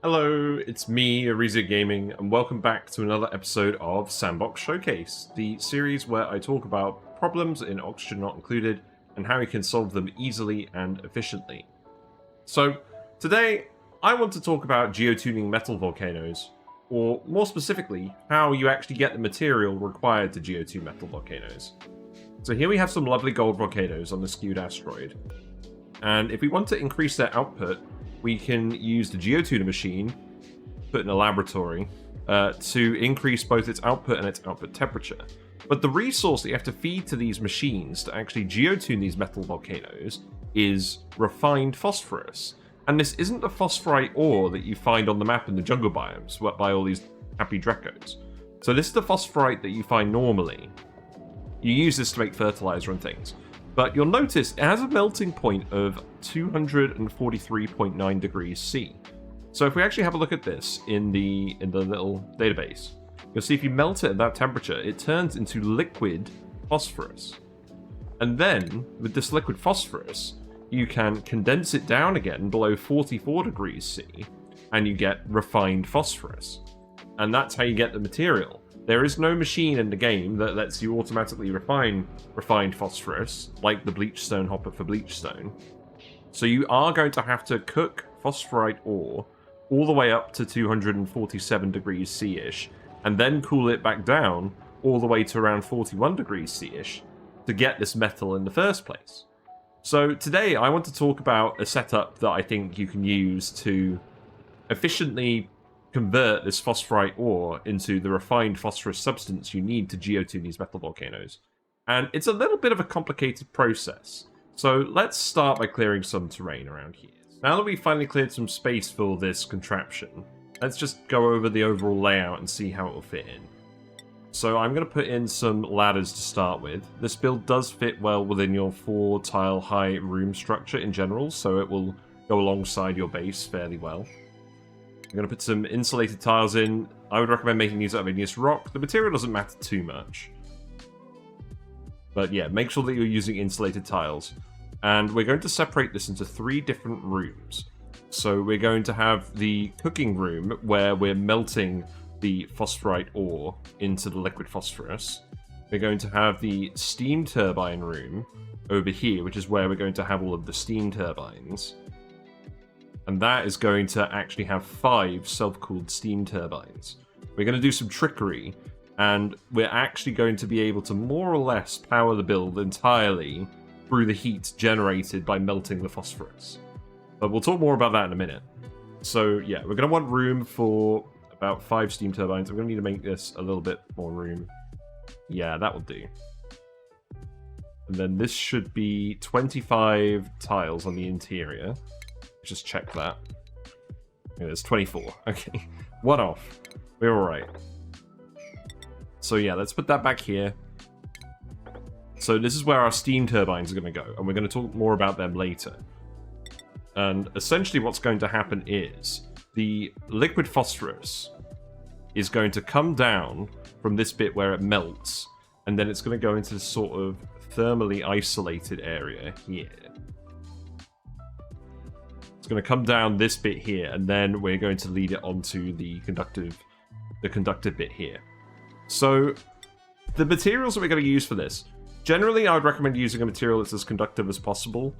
Hello, it's me, Ariza Gaming, and welcome back to another episode of Sandbox Showcase, the series where I talk about problems in Oxygen Not Included and how you can solve them easily and efficiently. So, today, I want to talk about geotuning metal volcanoes, or more specifically, how you actually get the material required to geotune metal volcanoes. So here we have some lovely gold volcanoes on the skewed asteroid, and if we want to increase their output, we can use the Geotuner machine, put in a laboratory, to increase both its output and its output temperature. But the resource that you have to feed to these machines to actually geotune these metal volcanoes is refined phosphorus. And this isn't the phosphorite ore that you find on the map in the jungle biomes by all these happy Drekos. So this is the phosphorite that you find normally. You use this to make fertilizer and things. But you'll notice it has a melting point of 243.9 degrees C. So if we actually have a look at this in the little database, you'll see if you melt it at that temperature, it turns into liquid phosphorus. And then, with this liquid phosphorus, you can condense it down again below 44 degrees C, and you get refined phosphorus. And that's how you get the material. There is no machine in the game that lets you automatically refine refined phosphorus, like the bleachstone hopper for bleachstone. So you are going to have to cook phosphorite ore all the way up to 247 degrees C-ish, and then cool it back down all the way to around 41 degrees C-ish to get this metal in the first place. So today I want to talk about a setup that I think you can use to efficiently convert this phosphorite ore into the refined phosphorus substance you need to geotune these metal volcanoes. And it's a little bit of a complicated process. So let's start by clearing some terrain around here. Now that we've finally cleared some space for this contraption, let's just go over the overall layout and see how it will fit in. So I'm going to put in some ladders to start with. This build does fit well within your 4-tile high room structure in general, so it will go alongside your base fairly well. I'm going to put some insulated tiles in. I would recommend making these out of igneous rock. The material doesn't matter too much. But yeah, make sure that you're using insulated tiles. And we're going to separate this into 3 different rooms. So we're going to have the cooking room, where we're melting the phosphorite ore into the liquid phosphorus. We're going to have the steam turbine room over here, which is where we're going to have all of the steam turbines. And that is going to actually have 5 self-cooled steam turbines. We're going to do some trickery, and we're actually going to be able to more or less power the build entirely through the heat generated by melting the phosphorus. But we'll talk more about that in a minute. So yeah, we're going to want room for about 5 steam turbines. I'm going to need to make this a little bit more room. Yeah, that will do. And then this should be 25 tiles on the interior. Just check that. Yeah, there's 24. Okay. 1 off. We're alright. So yeah, let's put that back here. So this is where our steam turbines are going to go, and we're going to talk more about them later. And essentially what's going to happen is the liquid phosphorus is going to come down from this bit where it melts, and then it's going to go into this sort of thermally isolated area here. It's going to come down this bit here, and then we're going to lead it onto the conductive bit here. So the materials that we're going to use for this, generally I would recommend using a material that's as conductive as possible.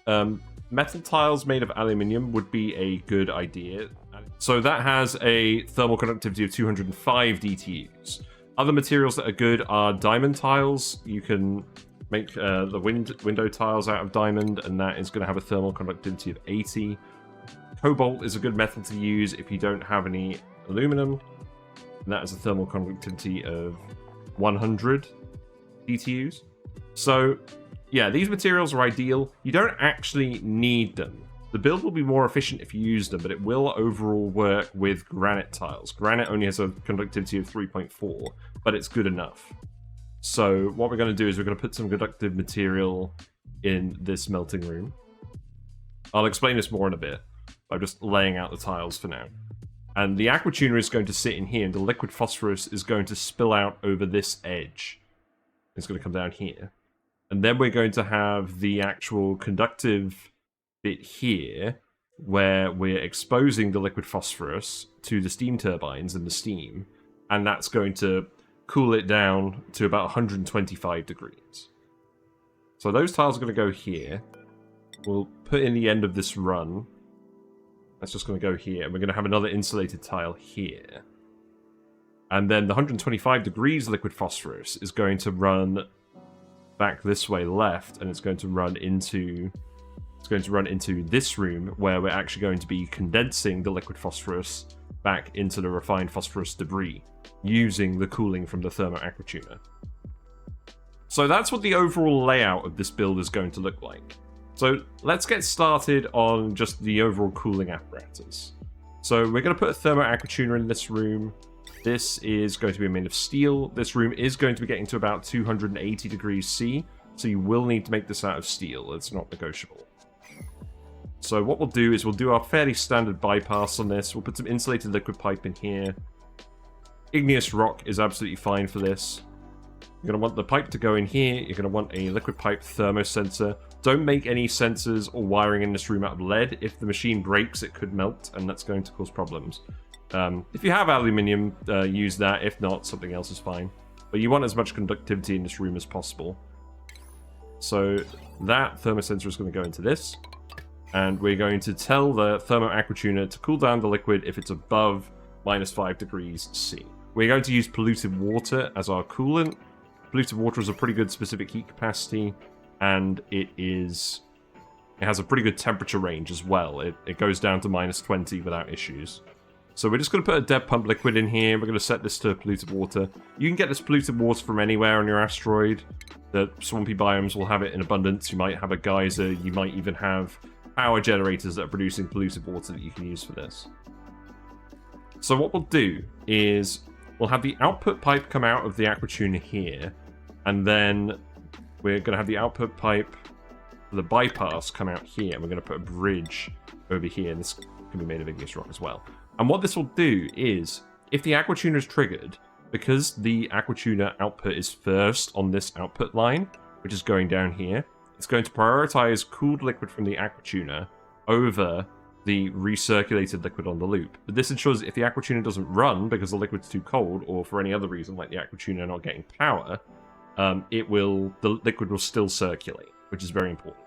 Metal tiles made of aluminium would be a good idea. So that has a thermal conductivity of 205 DTUs. Other materials that are good are diamond tiles. You can make the window tiles out of diamond, and that is going to have a thermal conductivity of 80. Cobalt is a good metal to use if you don't have any aluminum, and that is a thermal conductivity of 100 DTUs. So yeah, these materials are ideal. You don't actually need them. The build will be more efficient if you use them, but it will overall work with granite tiles. Granite only has a conductivity of 3.4, but it's good enough. So what we're going to do is we're going to put some conductive material in this melting room. I'll explain this more in a bit. I'm just laying out the tiles for now. And the Aquatuner is going to sit in here, and the liquid phosphorus is going to spill out over this edge. It's going to come down here. And then we're going to have the actual conductive bit here, where we're exposing the liquid phosphorus to the steam turbines and the steam, and that's going to cool it down to about 125 degrees. So those tiles are going to go here. We'll put in the end of this run. That's just going to go here, and we're going to have another insulated tile here. And then the 125 degrees liquid phosphorus is going to run back this way left, and it's going to run into this room where we're actually going to be condensing the liquid phosphorus back into the refined phosphorus debris using the cooling from the Thermo Aquatuner. So that's what the overall layout of this build is going to look like. So let's get started on just the overall cooling apparatus. So we're going to put a Thermo Aquatuner in this room. This is going to be made of steel. This room is going to be getting to about 280 degrees C, so you will need to make this out of steel. It's not negotiable. So what we'll do is we'll do our fairly standard bypass on this. We'll put some insulated liquid pipe in here. Igneous rock is absolutely fine for this. You're going to want the pipe to go in here. You're going to want a liquid pipe thermosensor. Don't make any sensors or wiring in this room out of lead. If the machine breaks, it could melt, and that's going to cause problems. If you have aluminium, use that. If not, something else is fine. But you want as much conductivity in this room as possible. So that thermosensor is going to go into this. And we're going to tell the Thermo Aquatuner to cool down the liquid if it's above -5 degrees C. We're going to use polluted water as our coolant. Polluted water is a pretty good specific heat capacity, and it has a pretty good temperature range as well. It goes down to -20 without issues. So we're just going to put a dead pump liquid in here. We're going to set this to polluted water. You can get this polluted water from anywhere on your asteroid. The swampy biomes will have it in abundance. You might have a geyser. You might even have power generators that are producing polluted water that you can use for this. So what we'll do is we'll have the output pipe come out of the Aquatuner here, and then we're going to have the output pipe, the bypass, come out here, and we're going to put a bridge over here, and this can be made of igneous rock as well. And what this will do is, if the Aquatuner is triggered, because the Aquatuner output is first on this output line, which is going down here, it's going to prioritize cooled liquid from the Aquatuner over the recirculated liquid on the loop. But this ensures that if the Aquatuner doesn't run because the liquid's too cold, or for any other reason like the Aquatuner not getting power, the liquid will still circulate, which is very important.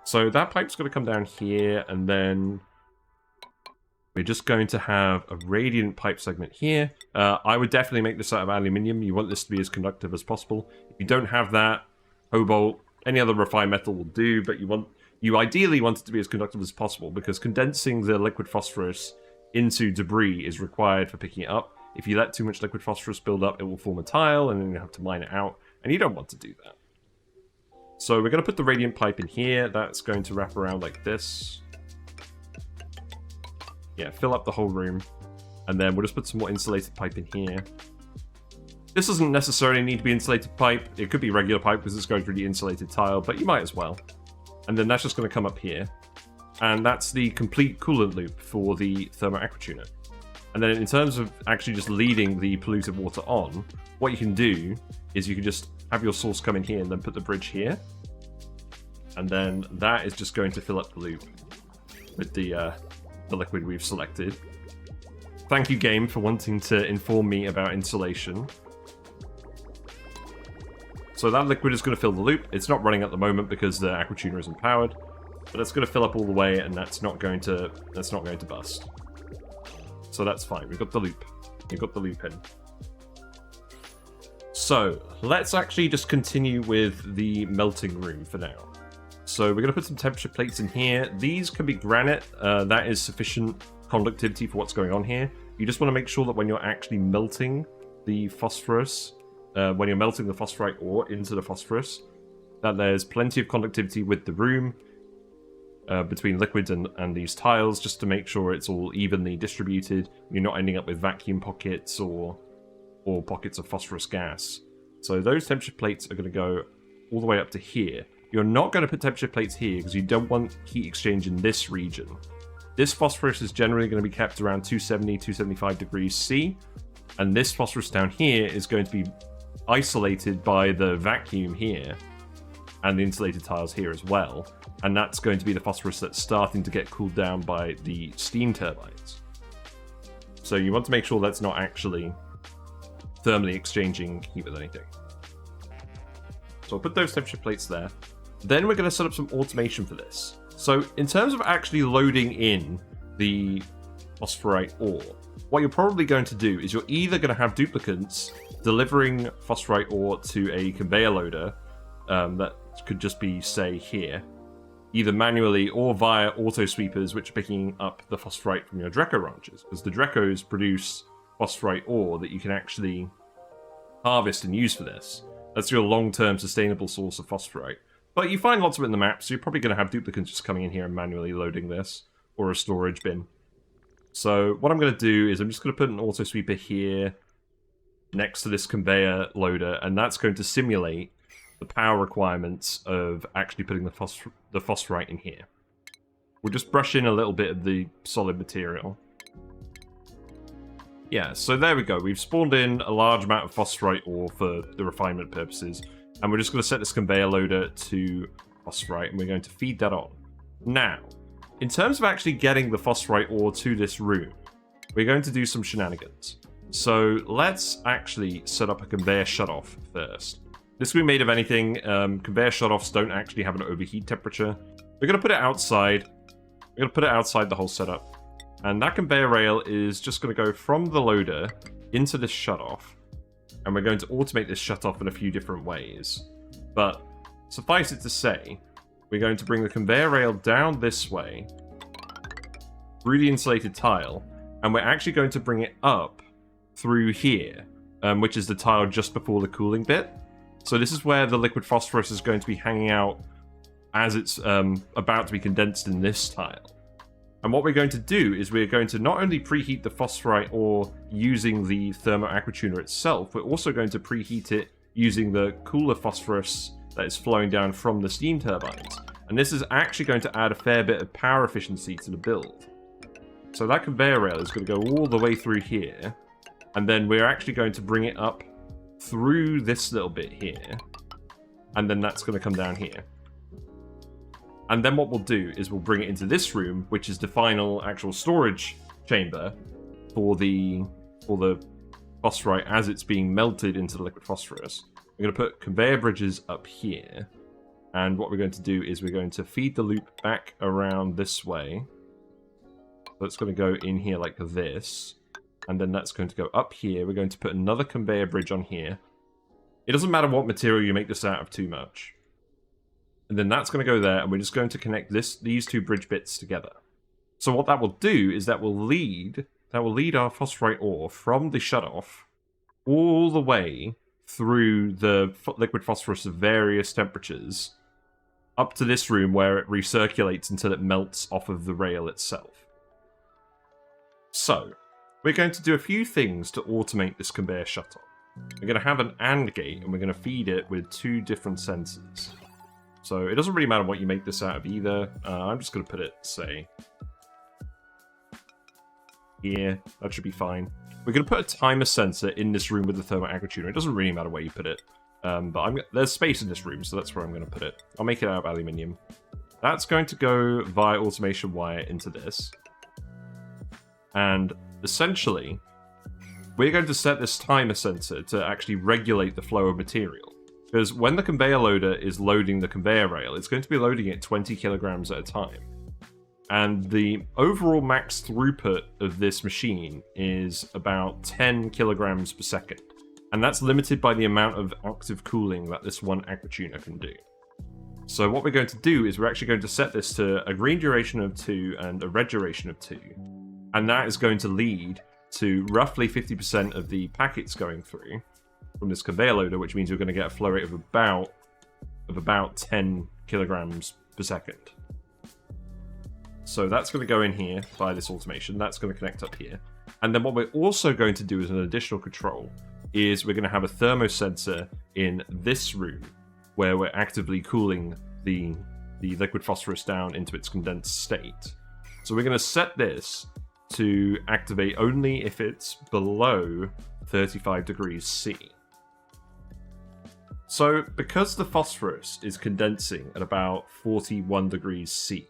So that pipe's going to come down here, and then we're just going to have a radiant pipe segment here. I would definitely make this out of aluminium. You want this to be as conductive as possible. If you don't have that, cobalt, any other refined metal will do, but you ideally want it to be as conductive as possible, because condensing the liquid phosphorus into debris is required for picking it up. If you let too much liquid phosphorus build up, it will form a tile, and then you have to mine it out, and you don't want to do that. So we're going to put the radiant pipe in here. That's going to wrap around like this. Yeah, fill up the whole room. And then we'll just put some more insulated pipe in here. This doesn't necessarily need to be insulated pipe. It could be regular pipe because it's going through the insulated tile, but you might as well. And then that's just going to come up here. And that's the complete coolant loop for the Thermo Aquatuner. And then in terms of actually just leading the polluted water on, what you can do is you can just have your source come in here and then put the bridge here. And then that is just going to fill up the loop with the liquid we've selected. Thank you, game, for wanting to inform me about insulation. So that liquid is going to fill the loop. It's not running at the moment because the Aquatuner isn't powered, but it's going to fill up all the way, and that's not going to bust. So that's fine. We've got the loop. We've got the loop in. So let's actually just continue with the melting room for now. So we're going to put some temperature plates in here. These can be granite. That is sufficient conductivity for what's going on here. You just want to make sure that when you're actually melting the phosphorus, when you're melting the phosphorite ore into the phosphorus, that there's plenty of conductivity with the room between liquids and these tiles, just to make sure it's all evenly distributed. You're not ending up with vacuum pockets or pockets of phosphorus gas. So those temperature plates are going to go all the way up to here. You're not going to put temperature plates here because you don't want heat exchange in this region. This phosphorus is generally going to be kept around 270, 275 degrees C, and this phosphorus down here is going to be isolated by the vacuum here, and the insulated tiles here as well. And that's going to be the phosphorus that's starting to get cooled down by the steam turbines. So you want to make sure that's not actually thermally exchanging heat with anything. So I'll put those temperature plates there. Then we're going to set up some automation for this. So in terms of actually loading in the phosphorite ore, what you're probably going to do is you're either going to have duplicants delivering phosphorite ore to a conveyor loader that could just be, say, here, either manually or via auto sweepers, which are picking up the phosphorite from your Dreco ranches, because the Drecos produce phosphorite ore that you can actually harvest and use for this. That's your long-term sustainable source of phosphorite. But you find lots of it in the map, so you're probably going to have duplicants just coming in here and manually loading this, or a storage bin. So what I'm going to do is I'm just going to put an auto sweeper here next to this conveyor loader, and that's going to simulate the power requirements of actually putting the phosphorite in here. We'll just brush in a little bit of the solid material. Yeah, so there we go. We've spawned in a large amount of phosphorite ore for the refinement purposes, and we're just going to set this conveyor loader to phosphorite, and we're going to feed that on. Now, in terms of actually getting the phosphorite ore to this room, we're going to do some shenanigans. So let's actually set up a conveyor shutoff first. This can be made of anything. Conveyor shutoffs don't actually have an overheat temperature. We're going to put it outside. We're going to put it outside the whole setup. And that conveyor rail is just going to go from the loader into this shutoff. And we're going to automate this shutoff in a few different ways. But suffice it to say, we're going to bring the conveyor rail down this way, through the insulated tile, and we're actually going to bring it up through here, which is the tile just before the cooling bit. So this is where the liquid phosphorus is going to be hanging out as it's about to be condensed in this tile. And what we're going to do is we're going to not only preheat the phosphorite ore using the Thermo Aquatuner itself, we're also going to preheat it using the cooler phosphorus that is flowing down from the steam turbines. And this is actually going to add a fair bit of power efficiency to the build. So that conveyor rail is going to go all the way through here, and then we're actually going to bring it up through this little bit here, and then that's going to come down here. And then what we'll do is we'll bring it into this room, which is the final actual storage chamber for the phosphorite as it's being melted into the liquid phosphorus. We're going to put conveyor bridges up here, and what we're going to do is we're going to feed the loop back around this way. So it's going to go in here like this, and then that's going to go up here. We're going to put another conveyor bridge on here. It doesn't matter what material you make this out of too much. And then that's going to go there, and we're just going to connect these two bridge bits together. So what that will do is that will lead our phosphorite ore from the shutoff all the way through the liquid phosphorus of various temperatures up to this room where it recirculates until it melts off of the rail itself. So, we're going to do a few things to automate this conveyor shutoff. We're going to have an AND gate, and we're going to feed it with two different sensors. So it doesn't really matter what you make this out of either. I'm just going to put it, say, here. That should be fine. We're going to put a timer sensor in this room with the Thermo Aquatuner. It doesn't really matter where you put it. But there's space in this room, so that's where I'm going to put it. I'll make it out of aluminium. That's going to go via automation wire into this. And essentially, we're going to set this timer sensor to actually regulate the flow of material. Because when the conveyor loader is loading the conveyor rail, it's going to be loading it 20 kilograms at a time. And the overall max throughput of this machine is about 10 kilograms per second. And that's limited by the amount of active cooling that this one Aquatuner can do. So what we're going to do is we're actually going to set this to a green duration of 2 and a red duration of 2. And that is going to lead to roughly 50% of the packets going through from this conveyor loader, which means you're going to get a flow rate of about 10 kilograms per second. So that's going to go in here via this automation. That's going to connect up here. And then what we're also going to do as an additional control is we're going to have a thermo sensor in this room where we're actively cooling the liquid phosphorus down into its condensed state. So we're going to set this to activate only if it's below 35 degrees C. So because the phosphorus is condensing at about 41 degrees C,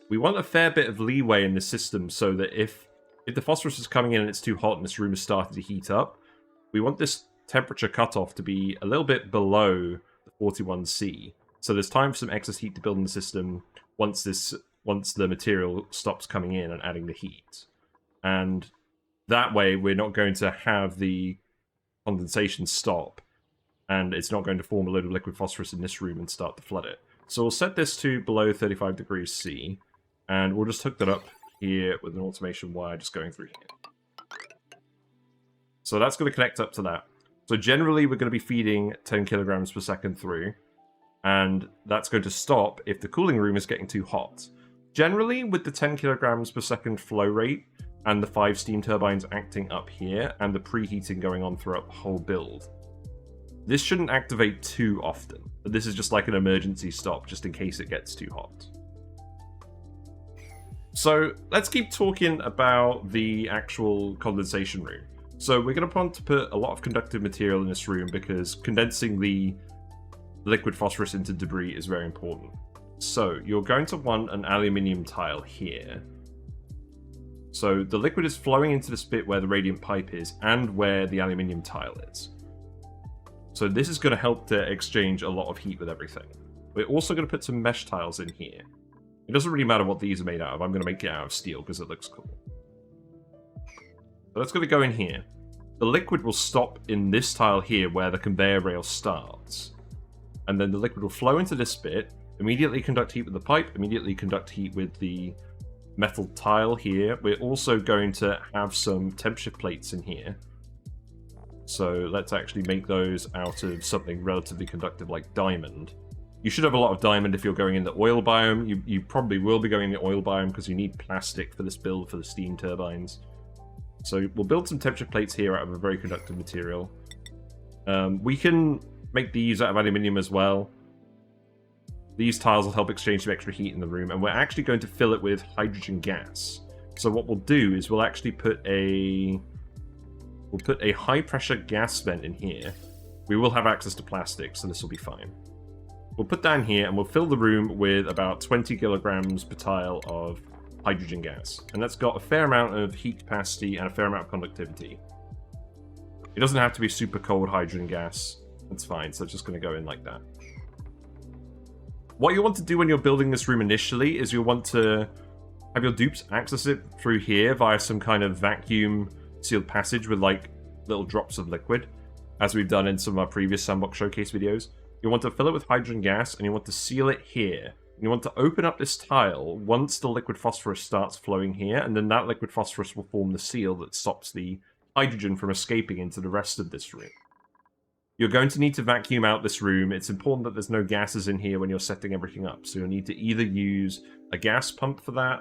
we want a fair bit of leeway in the system so that if the phosphorus is coming in and it's too hot and this room is starting to heat up, we want this temperature cutoff to be a little bit below the 41 C. So there's time for some excess heat to build in the system once the material stops coming in and adding the heat. And that way we're not going to have the condensation stop, and it's not going to form a load of liquid phosphorus in this room and start to flood it. So we'll set this to below 35 degrees C, and we'll just hook that up here with an automation wire just going through here. So that's going to connect up to that. So generally we're going to be feeding 10 kilograms per second through, and that's going to stop if the cooling room is getting too hot. Generally, with the 10 kilograms per second flow rate, and the 5 steam turbines acting up here, and the preheating going on throughout the whole build, this shouldn't activate too often. But this is just like an emergency stop, just in case it gets too hot. So let's keep talking about the actual condensation room. So we're going to want to put a lot of conductive material in this room because condensing the liquid phosphorus into debris is very important. So you're going to want an aluminium tile here. So the liquid is flowing into this bit where the radiant pipe is and where the aluminium tile is. So this is going to help to exchange a lot of heat with everything. We're also going to put some mesh tiles in here. It doesn't really matter what these are made out of. I'm going to make it out of steel because it looks cool. So that's going to go in here. The liquid will stop in this tile here where the conveyor rail starts. And then the liquid will flow into this bit, immediately conduct heat with the pipe, immediately conduct heat with the metal tile here. We're also going to have some temperature plates in here. So let's actually make those out of something relatively conductive like diamond. You should have a lot of diamond if you're going in the oil biome. You probably will be going in the oil biome because you need plastic for this build for the steam turbines. So we'll build some temperature plates here out of a very conductive material. We can make these out of aluminium as well. These tiles will help exchange some extra heat in the room, and we're actually going to fill it with hydrogen gas. So what we'll do is we'll actually put a high pressure gas vent in here. We will have access to plastic, so this will be fine. We'll put down here and we'll fill the room with about 20 kilograms per tile of hydrogen gas. And that's got a fair amount of heat capacity and a fair amount of conductivity. It doesn't have to be super cold hydrogen gas. That's fine, so it's just going to go in like that. What you want to do when you're building this room initially is you'll want to have your dupes access it through here via some kind of vacuum sealed passage with like little drops of liquid, as we've done in some of our previous Sandbox Showcase videos. You want to fill it with hydrogen gas and you want to seal it here. You want to open up this tile once the liquid phosphorus starts flowing here, and then that liquid phosphorus will form the seal that stops the hydrogen from escaping into the rest of this room. You're going to need to vacuum out this room. It's important that there's no gases in here when you're setting everything up. So you'll need to either use a gas pump for that,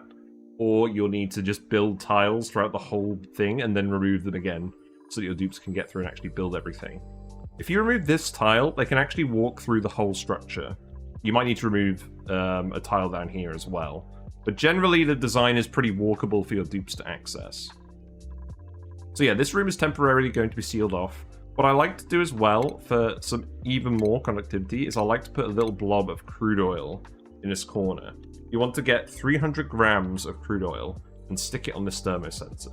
or you'll need to just build tiles throughout the whole thing and then remove them again so that your dupes can get through and actually build everything. If you remove this tile, they can actually walk through the whole structure. You might need to remove a tile down here as well. But generally, the design is pretty walkable for your dupes to access. So yeah, this room is temporarily going to be sealed off. What I like to do as well, for some even more conductivity, is I like to put a little blob of crude oil in this corner. You want to get 300 grams of crude oil and stick it on this thermosensor.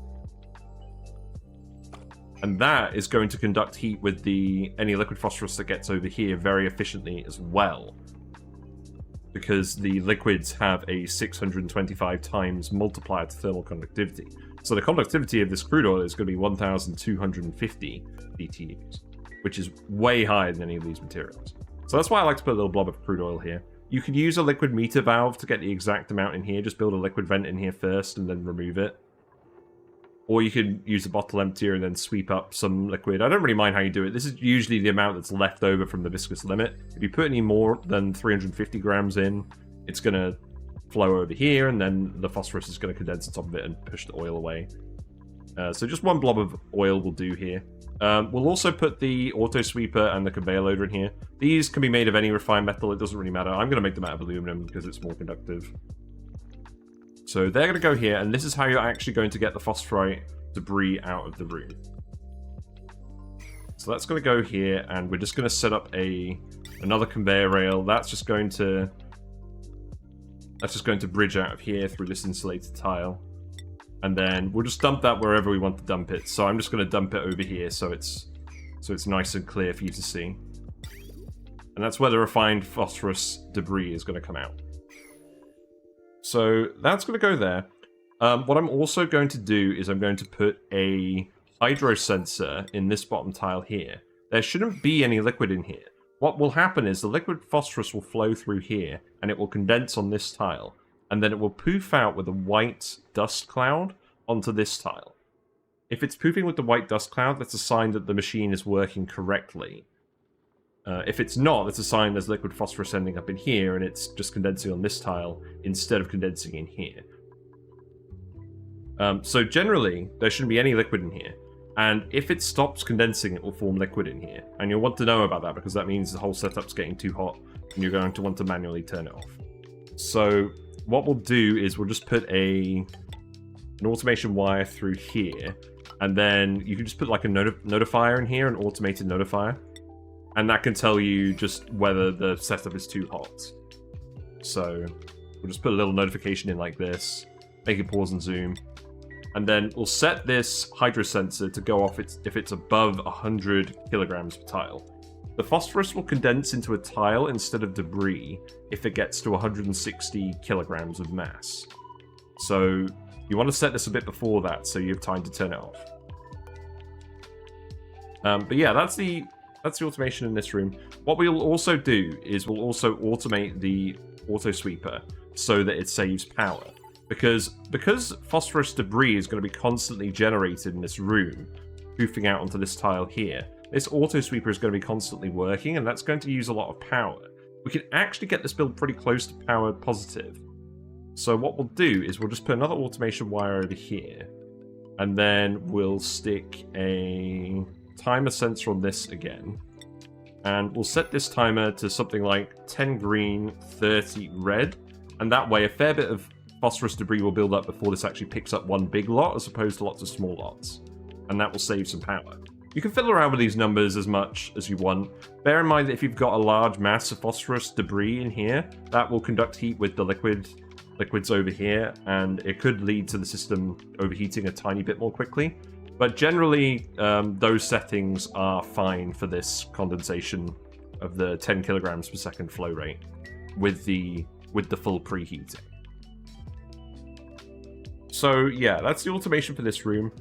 And that is going to conduct heat with any liquid phosphorus that gets over here very efficiently as well. Because the liquids have a 625 times multiplier to thermal conductivity. So the conductivity of this crude oil is going to be 1,250 BTUs, which is way higher than any of these materials. So that's why I like to put a little blob of crude oil here. You could use a liquid meter valve to get the exact amount in here. Just build a liquid vent in here first and then remove it. Or you could use a bottle emptier and then sweep up some liquid. I don't really mind how you do it. This is usually the amount that's left over from the viscous limit. If you put any more than 350 grams in, it's going to flow over here, and then the phosphorus is going to condense on top of it and push the oil away. So just one blob of oil will do here. We'll also put the auto sweeper and the conveyor loader in here. These can be made of any refined metal. It doesn't really matter. I'm going to make them out of aluminum because it's more conductive. So they're going to go here, and this is how you're actually going to get the phosphorite debris out of the room. So that's going to go here, and we're just going to set up another conveyor rail. That's just going to bridge out of here through this insulated tile. And then we'll just dump that wherever we want to dump it. So I'm just going to dump it over here so it's nice and clear for you to see. And that's where the refined phosphorus debris is going to come out. So that's going to go there. What I'm also going to do is I'm going to put a hydro sensor in this bottom tile here. There shouldn't be any liquid in here. What will happen is the liquid phosphorus will flow through here, and it will condense on this tile. And then it will poof out with a white dust cloud onto this tile. If it's poofing with the white dust cloud, that's a sign that the machine is working correctly. If it's not, that's a sign there's liquid phosphorus ending up in here, and it's just condensing on this tile instead of condensing in here. So generally, there shouldn't be any liquid in here. And if it stops condensing, it will form liquid in here. And you'll want to know about that, because that means the whole setup's getting too hot, and you're going to want to manually turn it off. So what we'll do is we'll just put an automation wire through here, and then you can just put like a notifier in here, an automated notifier, and that can tell you just whether the setup is too hot. So we'll just put a little notification in like this, make it pause and zoom, and then we'll set this hydro sensor to go off if it's above 100 kilograms per tile. The phosphorus will condense into a tile instead of debris if it gets to 160 kilograms of mass. So you want to set this a bit before that so you have time to turn it off. But yeah, that's the automation in this room. What we'll also do is we'll also automate the auto sweeper so that it saves power. Because phosphorus debris is going to be constantly generated in this room, poofing out onto this tile here, this auto sweeper is going to be constantly working, and that's going to use a lot of power. We can actually get this build pretty close to power positive. So what we'll do is we'll just put another automation wire over here, and then we'll stick a timer sensor on this again. And we'll set this timer to something like 10 green, 30 red, and that way a fair bit of phosphorus debris will build up before this actually picks up one big lot as opposed to lots of small lots. And that will save some power. You can fiddle around with these numbers as much as you want. Bear in mind that if you've got a large mass of phosphorus debris in here, that will conduct heat with the liquids over here, and it could lead to the system overheating a tiny bit more quickly. But generally, those settings are fine for this condensation of the 10 kilograms per second flow rate with the full preheating. So yeah, that's the automation for this room.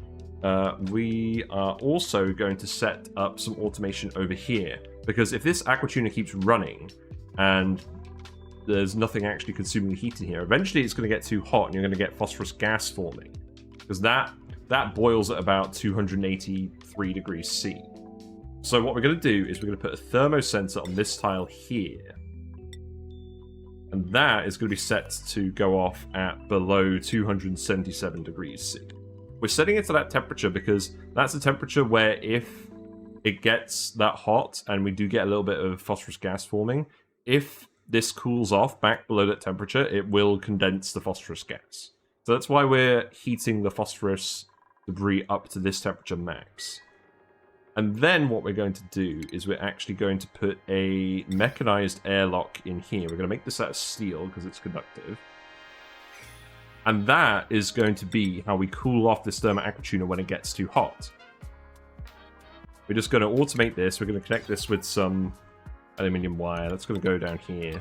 We are also going to set up some automation over here, because if this Aquatuner keeps running and there's nothing actually consuming the heat in here, eventually it's going to get too hot and you're going to get phosphorus gas forming, because that boils at about 283 degrees C. So what we're going to do is we're going to put a thermo sensor on this tile here, and that is going to be set to go off at below 277 degrees C. We're setting it to that temperature because that's the temperature where if it gets that hot and we do get a little bit of phosphorus gas forming, if this cools off back below that temperature, it will condense the phosphorus gas. So that's why we're heating the phosphorus debris up to this temperature max. And then what we're going to do is we're actually going to put a mechanized airlock in here. We're going to make this out of steel because it's conductive. And that is going to be how we cool off this Thermo Aquatuner when it gets too hot. We're just going to automate this. We're going to connect this with some aluminium wire. That's going to go down here.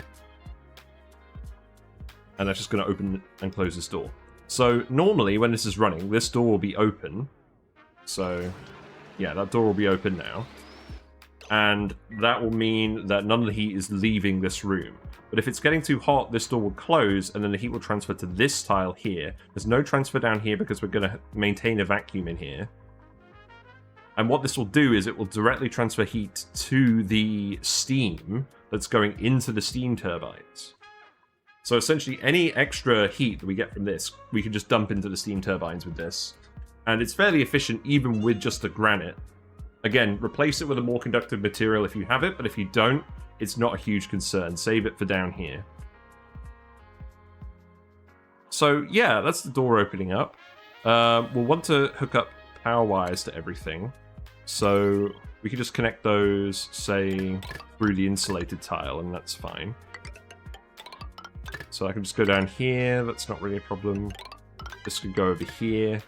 And that's just going to open and close this door. So normally when this is running, this door will be open. So yeah, that door will be open now. And that will mean that none of the heat is leaving this room. But if it's getting too hot, this door will close, and then the heat will transfer to this tile here. There's no transfer down here because we're going to maintain a vacuum in here. And what this will do is it will directly transfer heat to the steam that's going into the steam turbines. So essentially, any extra heat that we get from this, we can just dump into the steam turbines with this. And it's fairly efficient even with just the granite. Again, replace it with a more conductive material if you have it, but if you don't, it's not a huge concern. Save it for down here. So yeah, that's the door opening up. We'll want to hook up power wires to everything. So we could just connect those, say, through the insulated tile, and that's fine. So I can just go down here, that's not really a problem. This could go over here.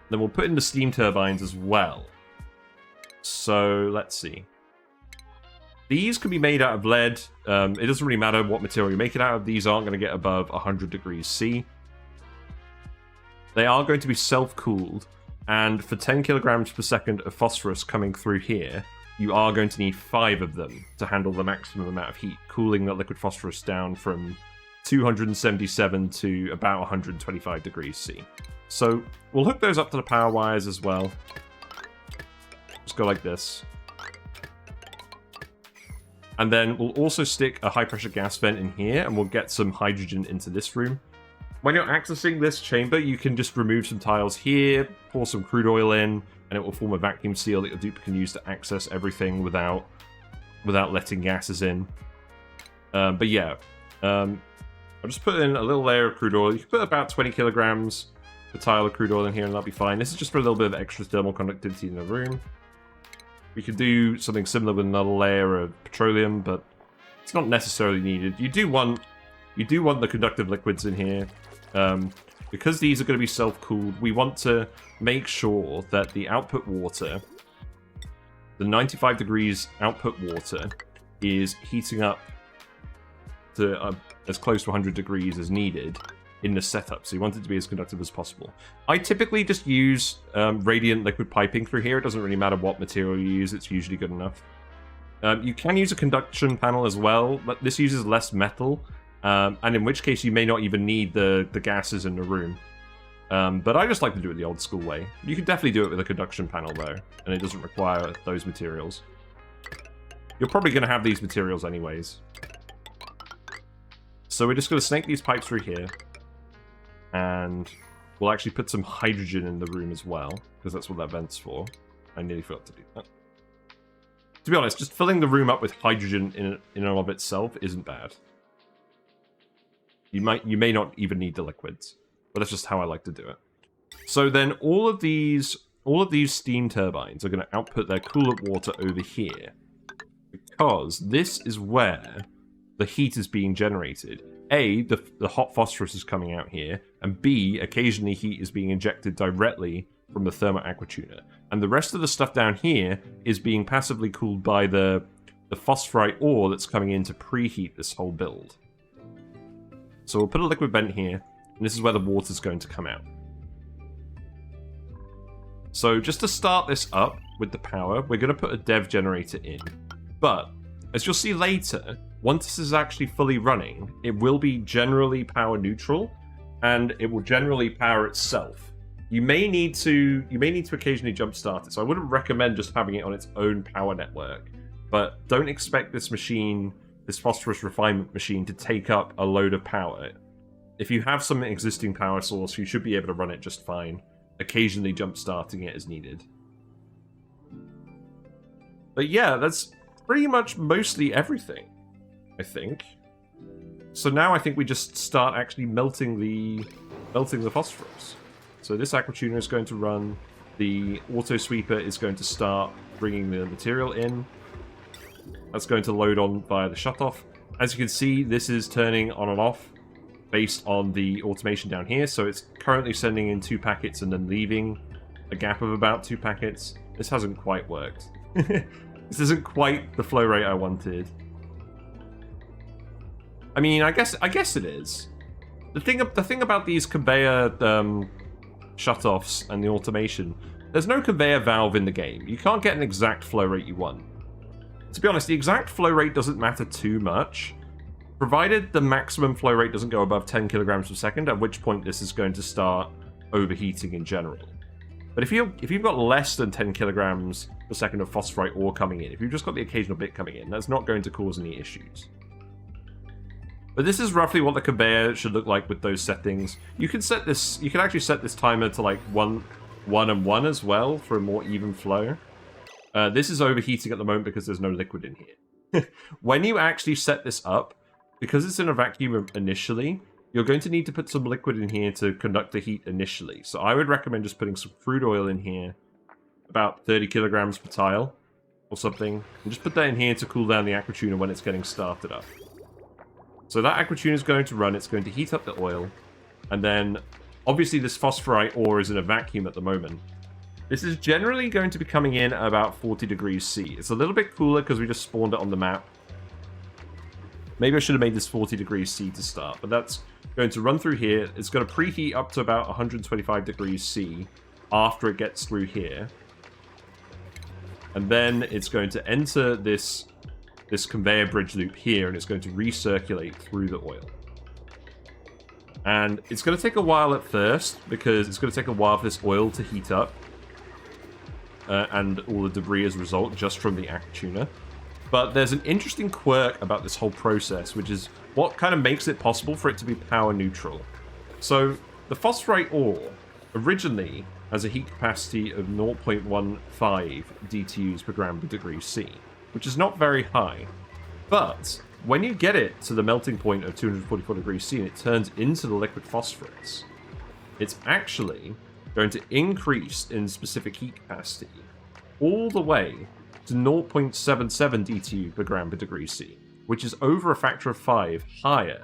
Then we'll put in the steam turbines as well. So, let's see. These can be made out of lead. It doesn't really matter what material you make it out of. These aren't going to get above 100 degrees C. They are going to be self-cooled. And for 10 kilograms per second of phosphorus coming through here, you are going to need 5 of them to handle the maximum amount of heat, cooling the liquid phosphorus down from 277 to about 125 degrees C. So we'll hook those up to the power wires as well. Just go like this. And then we'll also stick a high-pressure gas vent in here, and we'll get some hydrogen into this room. When you're accessing this chamber, you can just remove some tiles here, pour some crude oil in, and it will form a vacuum seal that your dupe can use to access everything without letting gases in. But yeah, I'll just put in a little layer of crude oil. You can put about 20 kilograms per tile of crude oil in here, and that'll be fine. This is just for a little bit of extra thermal conductivity in the room. We could do something similar with another layer of petroleum, but it's not necessarily needed. You do want the conductive liquids in here. Because these are going to be self-cooled, we want to make sure that the output water, the 95 degrees output water, is heating up to as close to 100 degrees as needed in the setup. So you want it to be as conductive as possible. I typically just use radiant liquid piping through here. It doesn't really matter what material you use. It's usually good enough. You can use a conduction panel as well, but this uses less metal. And in which case you may not even need the gases in the room. But I just like to do it the old school way. You can definitely do it with a conduction panel though, and it doesn't require those materials. You're probably going to have these materials anyways. So we're just going to snake these pipes through here. And we'll actually put some hydrogen in the room as well, because that's what that vent's for. I nearly forgot to do that. To be honest, just filling the room up with hydrogen in and of itself isn't bad. You may not even need the liquids, but that's just how I like to do it. So then all of these steam turbines are going to output their coolant water over here, because this is where the heat is being generated. A, the hot phosphorus is coming out here, and B, occasionally heat is being injected directly from the Thermo Aquatuner. And the rest of the stuff down here is being passively cooled by the phosphorite ore that's coming in to preheat this whole build. So we'll put a liquid vent here, and this is where the water's going to come out. So just to start this up with the power, we're going to put a dev generator in. But, as you'll see later, once this is actually fully running, it will be generally power neutral, and it will generally power itself. You may need to occasionally jumpstart it, so I wouldn't recommend just having it on its own power network. But don't expect this machine, this phosphorus refinement machine, to take up a load of power. If you have some existing power source, you should be able to run it just fine, occasionally jump-starting it as needed. But yeah, that's pretty much mostly everything, I think. So now I think we just start actually melting the phosphorus. So this Aquatuner is going to run, the auto sweeper is going to start bringing the material in. That's going to load on via the shutoff. As you can see, this is turning on and off based on the automation down here. So it's currently sending in 2 packets and then leaving a gap of about 2 packets. This hasn't quite worked. This isn't quite the flow rate I wanted. I mean, I guess it is. The thing about these conveyor shutoffs and the automation, there's no conveyor valve in the game. You can't get an exact flow rate you want. To be honest, the exact flow rate doesn't matter too much, provided the maximum flow rate doesn't go above 10 kilograms per second, at which point this is going to start overheating in general. But if you've got less than 10 kilograms per second of phosphorite ore coming in, if you've just got the occasional bit coming in, that's not going to cause any issues. But this is roughly what the conveyor should look like with those settings. You can actually set this timer to like 1 and 1 as well for a more even flow. This is overheating at the moment because there's no liquid in here. When you actually set this up, because it's in a vacuum initially, you're going to need to put some liquid in here to conduct the heat initially. So I would recommend just putting some crude oil in here, about 30 kilograms per tile. or something, and just put that in here to cool down the Aquatuner when it's getting started up. So that Aquatuner is going to run, it's going to heat up the oil, and then obviously this Phosphorite Ore is in a vacuum at the moment. This is generally going to be coming in at about 40 degrees C. It's a little bit cooler because we just spawned it on the map. Maybe I should have made this 40 degrees C to start, but that's going to run through here. It's going to preheat up to about 125 degrees C after it gets through here. And then it's going to enter this conveyor bridge loop here, and it's going to recirculate through the oil. And it's going to take a while at first, because it's going to take a while for this oil to heat up. And all the debris as a result, just from the Aquatuner. But there's an interesting quirk about this whole process, which is what kind of makes it possible for it to be power neutral. So, the Phosphorite Ore originally has a heat capacity of 0.15 DTUs per gram per degree C, which is not very high. But when you get it to the melting point of 244 degrees C and it turns into the liquid phosphorus, it's actually going to increase in specific heat capacity all the way to 0.77 DTU per gram per degree C, which is over a factor of 5 higher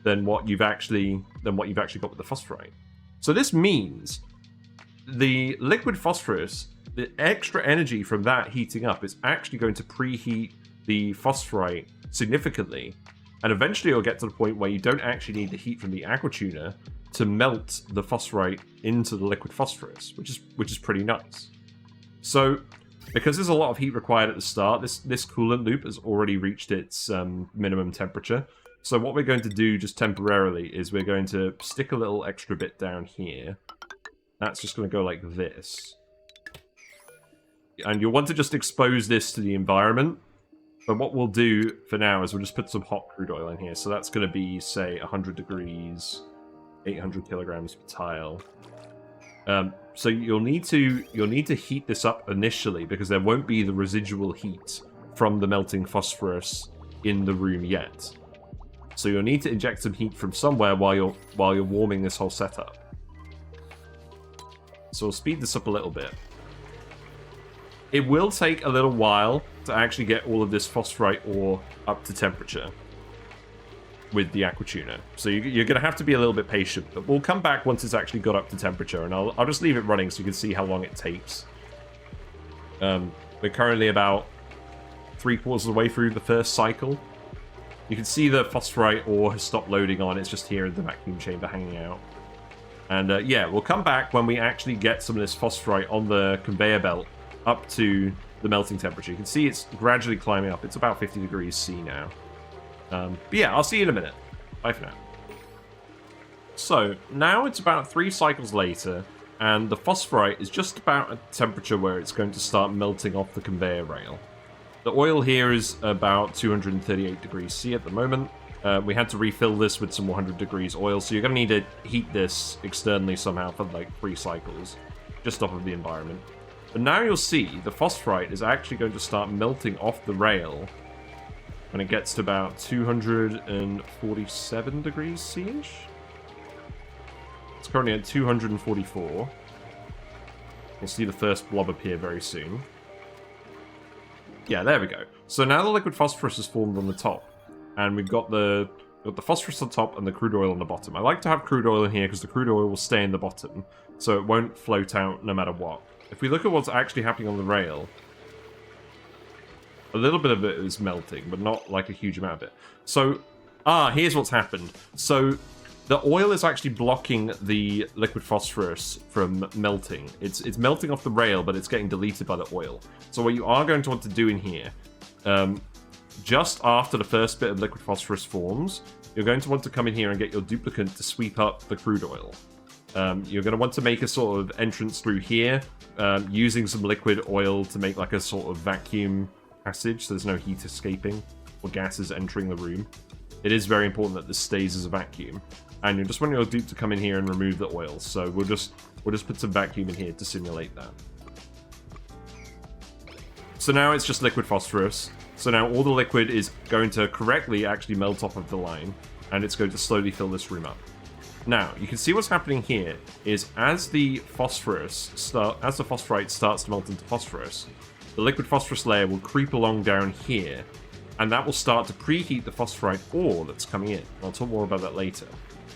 than what you've actually got with the phosphorite. So this means the liquid phosphorus, the extra energy from that heating up, is actually going to preheat the phosphorite significantly, and eventually it'll get to the point where you don't actually need the heat from the Aquatuner to melt the phosphorite into the liquid phosphorus, which is pretty nice. So, because there's a lot of heat required at the start, this coolant loop has already reached its minimum temperature. So what we're going to do just temporarily is we're going to stick a little extra bit down here. That's just going to go like this. And you'll want to just expose this to the environment. But what we'll do for now is we'll just put some hot crude oil in here. So that's going to be, say, 100 degrees, 800 kilograms per tile. So you'll need to heat this up initially, because there won't be the residual heat from the melting phosphorus in the room yet. So you'll need to inject some heat from somewhere while you're warming this whole setup. So we'll speed this up a little bit. It will take a little while to actually get all of this phosphorite ore up to temperature with the Aquatuner. So you're going to have to be a little bit patient, but we'll come back once it's actually got up to temperature, and I'll just leave it running so you can see how long it takes. We're currently about 3/4 of the way through the first cycle. You can see the phosphorite ore has stopped loading on. It's just here in the vacuum chamber hanging out. And yeah, we'll come back when we actually get some of this phosphorite on the conveyor belt up to the melting temperature. You can see it's gradually climbing up. It's about 50 degrees C now. But yeah, I'll see you in a minute. Bye for now. So, now it's about 3 cycles later, and the phosphorite is just about at a temperature where it's going to start melting off the conveyor rail. The oil here is about 238 degrees C at the moment. We had to refill this with some 100 degrees oil, so you're going to need to heat this externally somehow for like 3 cycles, just off of the environment. But now you'll see the phosphorite is actually going to start melting off the rail when it gets to about 247 degrees C-ish. It's currently at 244. We'll see the first blob appear very soon. Yeah, there we go. So now the liquid phosphorus is formed on the top, and we've got the phosphorus on top and the crude oil on the bottom. I like to have crude oil in here because the crude oil will stay in the bottom, so it won't float out no matter what. If we look at what's actually happening on the rail, a little bit of it is melting, but not like a huge amount of it. So, here's what's happened. So, the oil is actually blocking the liquid phosphorus from melting. It's melting off the rail, but it's getting deleted by the oil. So what you are going to want to do in here, just after the first bit of liquid phosphorus forms, you're going to want to come in here and get your duplicant to sweep up the crude oil. You're going to want to make a sort of entrance through here, using some liquid oil to make like a sort of vacuum passage, so there's no heat escaping or gases entering the room. It is very important that this stays as a vacuum, and you just want your dupe to come in here and remove the oil. So we'll just put some vacuum in here to simulate that. So now it's just liquid phosphorus. So now all the liquid is going to correctly actually melt off of the line, and it's going to slowly fill this room up. Now, you can see what's happening here is as the phosphorite starts to melt into phosphorus, the liquid phosphorus layer will creep along down here, and that will start to preheat the phosphorite ore that's coming in. I'll talk more about that later.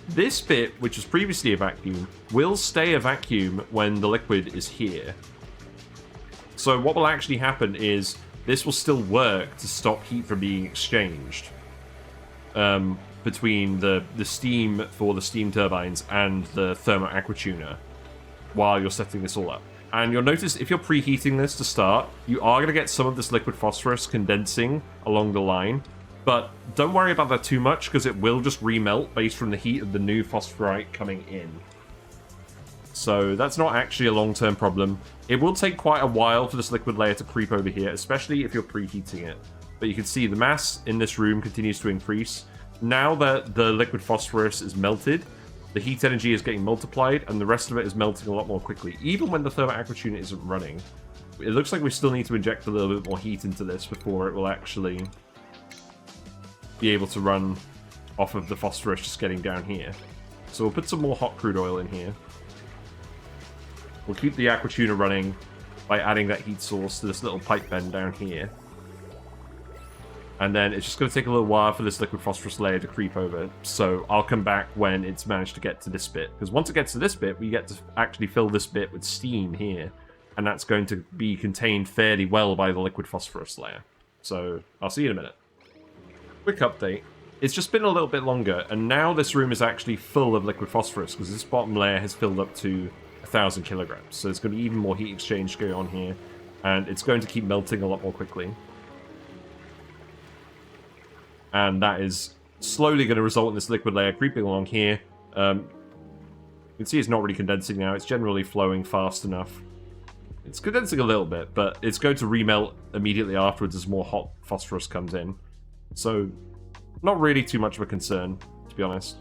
This bit, which was previously a vacuum, will stay a vacuum when the liquid is here. So what will actually happen is this will still work to stop heat from being exchanged between the steam for the steam turbines and the Thermo Aquatuner while you're setting this all up. And you'll notice if you're preheating this to start, you are going to get some of this liquid phosphorus condensing along the line. But don't worry about that too much, because it will just remelt based from the heat of the new phosphorite coming in. So that's not actually a long-term problem. It will take quite a while for this liquid layer to creep over here, especially if you're preheating it. But you can see the mass in this room continues to increase. Now that the liquid phosphorus is melted, the heat energy is getting multiplied, and the rest of it is melting a lot more quickly, even when the Thermo Aquatuner isn't running. It looks like we still need to inject a little bit more heat into this before it will actually be able to run off of the phosphorus just getting down here. So we'll put some more hot crude oil in here. We'll keep the Aquatuner running by adding that heat source to this little pipe bend down here. And then it's just going to take a little while for this liquid phosphorus layer to creep over. So I'll come back when it's managed to get to this bit. Because once it gets to this bit, we get to actually fill this bit with steam here. And that's going to be contained fairly well by the liquid phosphorus layer. So I'll see you in a minute. Quick update. It's just been a little bit longer, and now this room is actually full of liquid phosphorus because this bottom layer has filled up to 1,000 kilograms. So there's going to be even more heat exchange going on here, and it's going to keep melting a lot more quickly. And that is slowly going to result in this liquid layer creeping along here. You can see it's not really condensing now. It's generally flowing fast enough. It's condensing a little bit, but it's going to remelt immediately afterwards as more hot phosphorus comes in. So, not really too much of a concern, to be honest.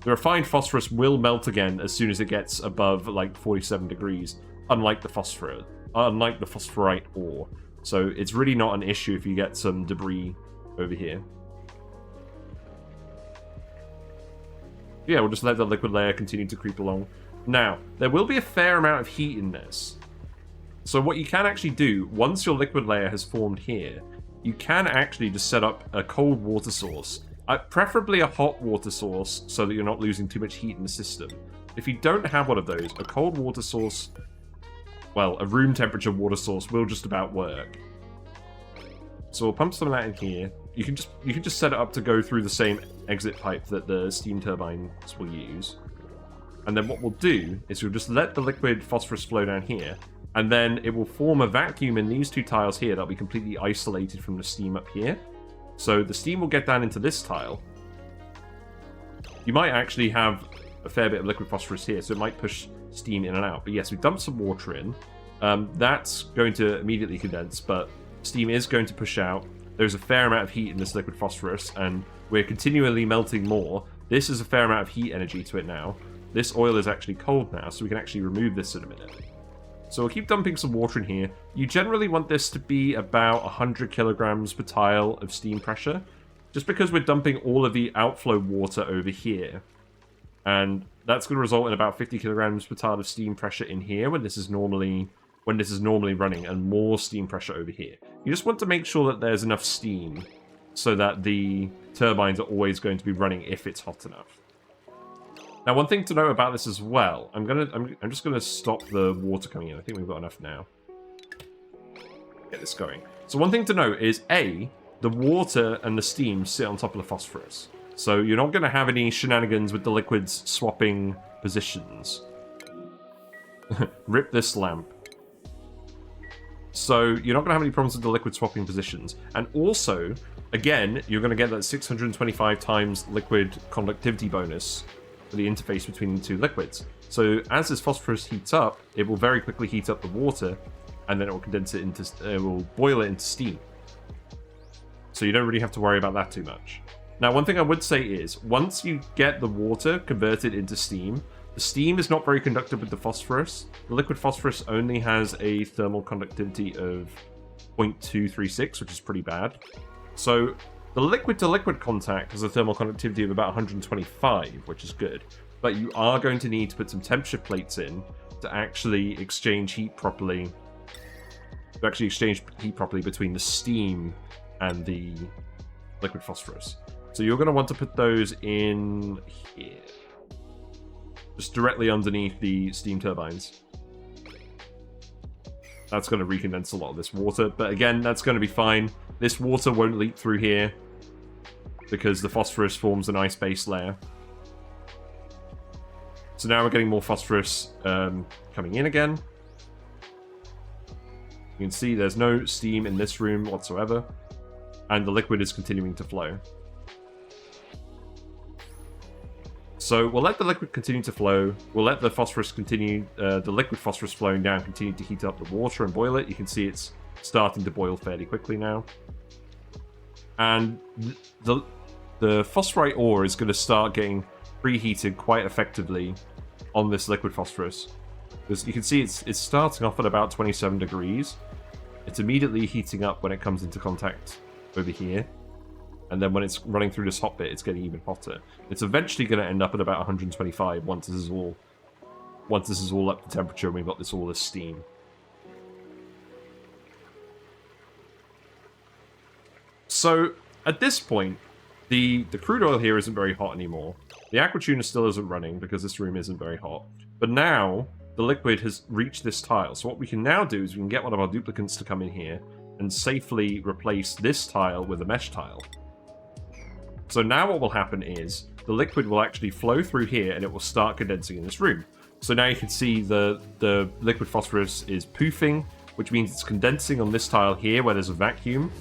The refined phosphorus will melt again as soon as it gets above, like, 47 degrees, unlike the phosphorite ore. So, it's really not an issue if you get some debris over here. Yeah, we'll just let the liquid layer continue to creep along. Now, there will be a fair amount of heat in this. So what you can actually do, once your liquid layer has formed here, you can actually just set up a cold water source. Preferably a hot water source, so that you're not losing too much heat in the system. If you don't have one of those, a cold water source, well, a room temperature water source will just about work. So we'll pump some of that in here. You can just set it up to go through the same exit pipe that the steam turbines will use. And then what we'll do is we'll just let the liquid phosphorus flow down here, and then it will form a vacuum in these two tiles here that'll be completely isolated from the steam up here. So the steam will get down into this tile. You might actually have a fair bit of liquid phosphorus here, so it might push steam in and out. But yes, we've dumped some water in. That's going to immediately condense, but steam is going to push out. There's a fair amount of heat in this liquid phosphorus, and we're continually melting more. This is a fair amount of heat energy to it now. This oil is actually cold now, so we can actually remove this in a minute. So we'll keep dumping some water in here. You generally want this to be about 100 kilograms per tile of steam pressure, just because we're dumping all of the outflow water over here. And that's going to result in about 50 kilograms per tile of steam pressure in here when this is normally running, and more steam pressure over here. You just want to make sure that there's enough steam so that the turbines are always going to be running if it's hot enough. Now, one thing to note about this as well, I'm just gonna stop the water coming in. I think we've got enough now. Get this going. So one thing to note is the water and the steam sit on top of the phosphorus. So you're not gonna have any shenanigans with the liquids swapping positions. Rip this lamp. So you're not gonna have any problems with the liquid swapping positions. And also, again, you're gonna get that 625 times liquid conductivity bonus for the interface between the two liquids. So as this phosphorus heats up, it will very quickly heat up the water, and then it will it will boil it into steam. So you don't really have to worry about that too much. Now, one thing I would say is, once you get the water converted into steam, the steam is not very conductive with the phosphorus. The liquid phosphorus only has a thermal conductivity of 0.236, which is pretty bad. So the liquid-to-liquid contact has a thermal conductivity of about 125, which is good. But you are going to need to put some temperature plates in to actually exchange heat properly to actually exchange heat properly between the steam and the liquid phosphorus. So you're going to want to put those in here. Just directly underneath the steam turbines. That's going to recondense a lot of this water. But again, that's going to be fine. This water won't leak through here because the phosphorus forms an ice-based layer. So now we're getting more phosphorus coming in again. You can see there's no steam in this room whatsoever. And the liquid is continuing to flow. So we'll let the liquid continue to flow. We'll let the phosphorus continue, the liquid phosphorus flowing down, continue to heat up the water and boil it. You can see it's starting to boil fairly quickly now. And the phosphorite ore is going to start getting preheated quite effectively on this liquid phosphorus. Because you can see it's starting off at about 27 degrees. It's immediately heating up when it comes into contact over here. And then when it's running through this hot bit, it's getting even hotter. It's eventually going to end up at about 125 once this is all up to temperature and we've got all this steam. So at this point, the crude oil here isn't very hot anymore. The Aquatuner still isn't running because this room isn't very hot. But now the liquid has reached this tile. So what we can now do is we can get one of our duplicants to come in here and safely replace this tile with a mesh tile. So now what will happen is the liquid will actually flow through here and it will start condensing in this room. So now you can see the liquid phosphorus is poofing, which means it's condensing on this tile here where there's a vacuum.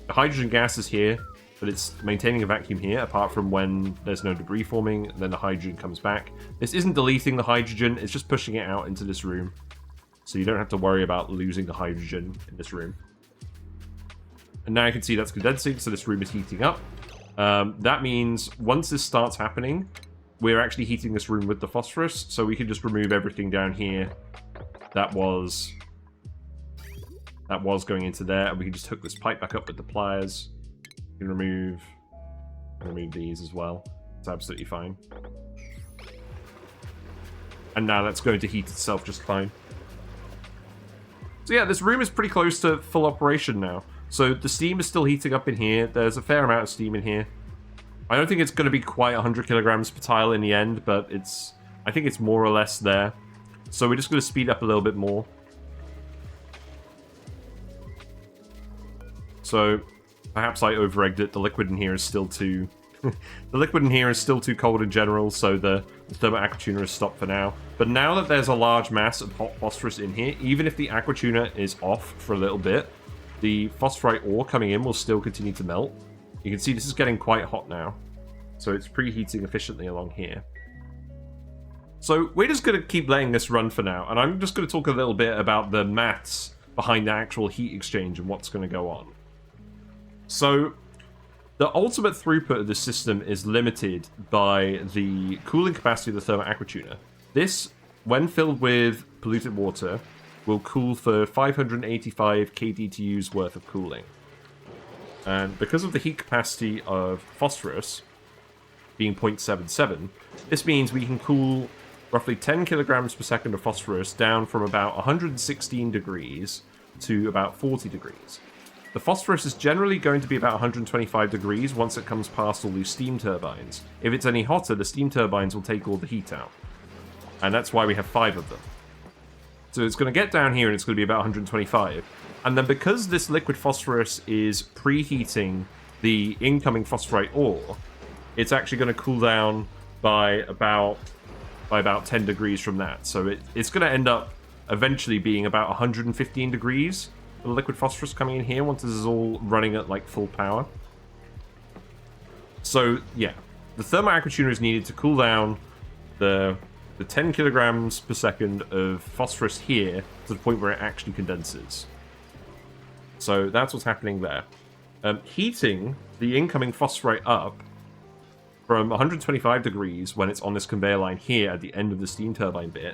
The hydrogen gas is here, but it's maintaining a vacuum here, apart from when there's no debris forming, then the hydrogen comes back. This isn't deleting the hydrogen, it's just pushing it out into this room. So you don't have to worry about losing the hydrogen in this room. And now you can see that's condensing, so this room is heating up. That means once this starts happening, we're actually heating this room with the phosphorus, so we can just remove everything down here that was going into there, and we can just hook this pipe back up with the pliers. We can remove these as well. It's absolutely fine. And now that's going to heat itself just fine. So yeah, this room is pretty close to full operation now. So the steam is still heating up in here. There's a fair amount of steam in here. I don't think it's going to be quite 100 kilograms per tile in the end, but I think it's more or less there. So we're just going to speed up a little bit more. So perhaps I over-egged it. The liquid in here is still too... the liquid in here is still too cold in general, so the Thermo Aquatuner is stopped for now. But now that there's a large mass of hot phosphorus in here, even if the Aquatuner is off for a little bit, the phosphorite ore coming in will still continue to melt. You can see this is getting quite hot now. So it's preheating efficiently along here. So we're just going to keep letting this run for now. And I'm just going to talk a little bit about the maths behind the actual heat exchange and what's going to go on. So the ultimate throughput of the system is limited by the cooling capacity of the Thermo Aquatuner. This, when filled with polluted water, will cool for 585 kDTUs worth of cooling. And because of the heat capacity of phosphorus being 0.77, this means we can cool roughly 10 kilograms per second of phosphorus down from about 116 degrees to about 40 degrees. The phosphorus is generally going to be about 125 degrees once it comes past all these steam turbines. If it's any hotter, the steam turbines will take all the heat out. And that's why we have 5 of them. So it's going to get down here and it's going to be about 125. And then because this liquid phosphorus is preheating the incoming phosphorite ore, it's actually going to cool down by about 10 degrees from that. So it's going to end up eventually being about 115 degrees for the liquid phosphorus coming in here once this is all running at like full power. So yeah, the Thermo Aquatuner is needed to cool down the 10 kilograms per second of phosphorus here to the point where it actually condenses. So that's what's happening there. Heating the incoming phosphorite up from 125 degrees when it's on this conveyor line here at the end of the steam turbine bit